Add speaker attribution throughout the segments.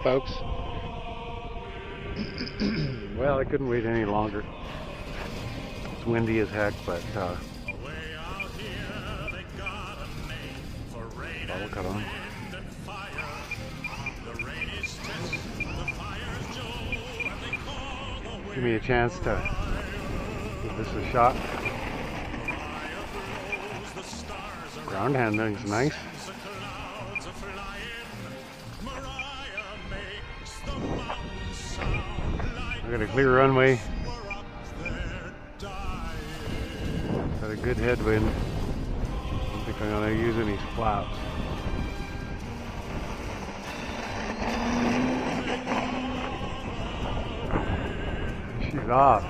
Speaker 1: folks. Well, I couldn't wait any longer. It's windy as heck, but bottle cut on. Give me a chance to give this a shot. Ground handling's nice. I got a clear runway. Got a good headwind. I don't think I'm gonna use any flaps. She's off.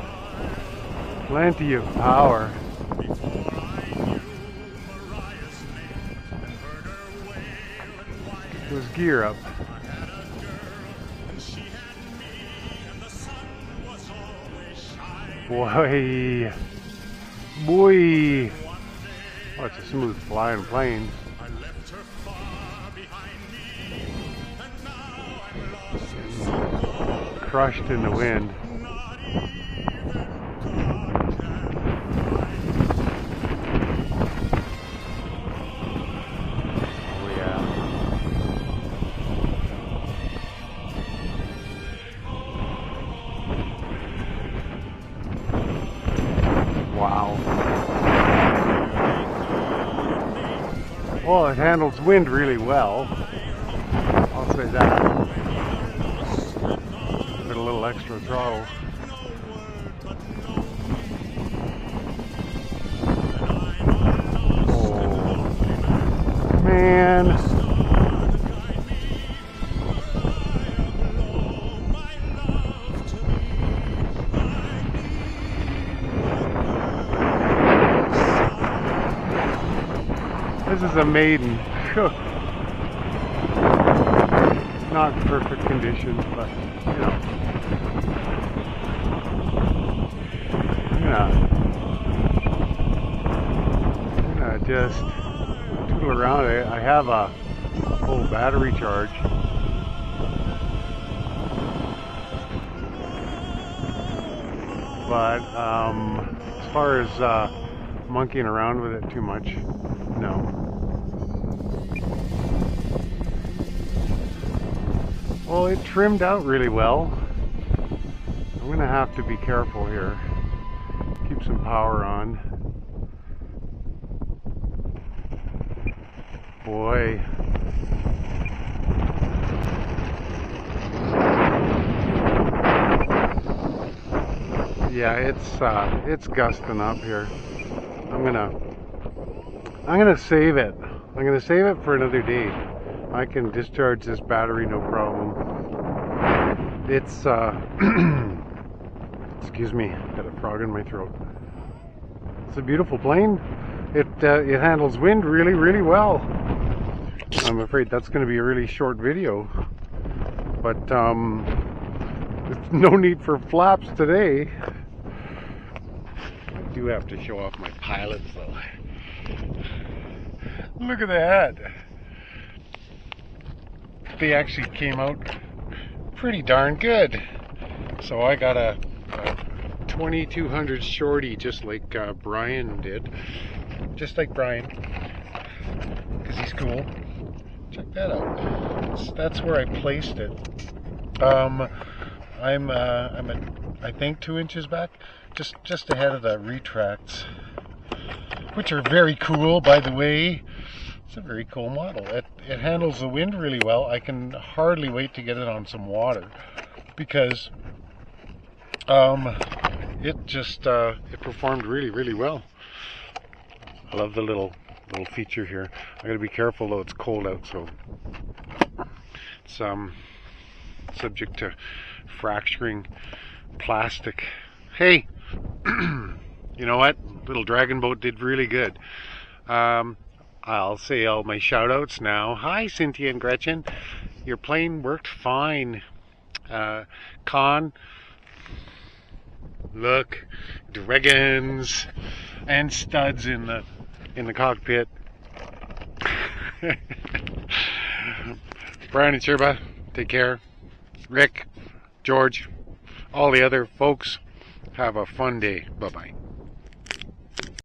Speaker 1: Plenty of power. Those gear up. Boy. Boy. Oh, it's a smooth flying plane. Crushed in the wind. Wow. Well, it handles wind really well. I'll say that. Give it a little extra throttle. Oh, man. This is a Maiden. Not perfect conditions, but you know. I'm gonna just toodle around it. I have a full battery charge. But as far as monkeying around with it too much, no. Well, it trimmed out really well. I'm gonna have to be careful here. Keep some power on. Boy. Yeah, it's gusting up here. I'm gonna save it. I'm gonna save it for another day. I can discharge this battery no problem. It's excuse me, got a frog in my throat. It's a beautiful plane. It handles wind really, really well. I'm afraid that's going to be a really short video, but there's no need for flaps today. I do have to show off my pilots though. Look at that. They actually came out pretty darn good. So I got a 2200 shorty, just like Brian did. Just like Brian, because he's cool. Check that out. That's where I placed it. I'm at, I think 2 inches back, just ahead of the retracts, which are very cool, by the way. It's a very cool model. It handles the wind really well. I can hardly wait to get it on some water, because it performed really, really well. I love the little feature here. I gotta be careful though, it's cold out, so it's subject to fracturing plastic. Hey, you know what? Little dragon boat did really good. I'll say all my shout outs now. Hi Cynthia and Gretchen. Your plane worked fine. Con, look, dragons and studs in the cockpit. Brian and Sherba, take care. Rick, George, all the other folks, have a fun day. Bye-bye.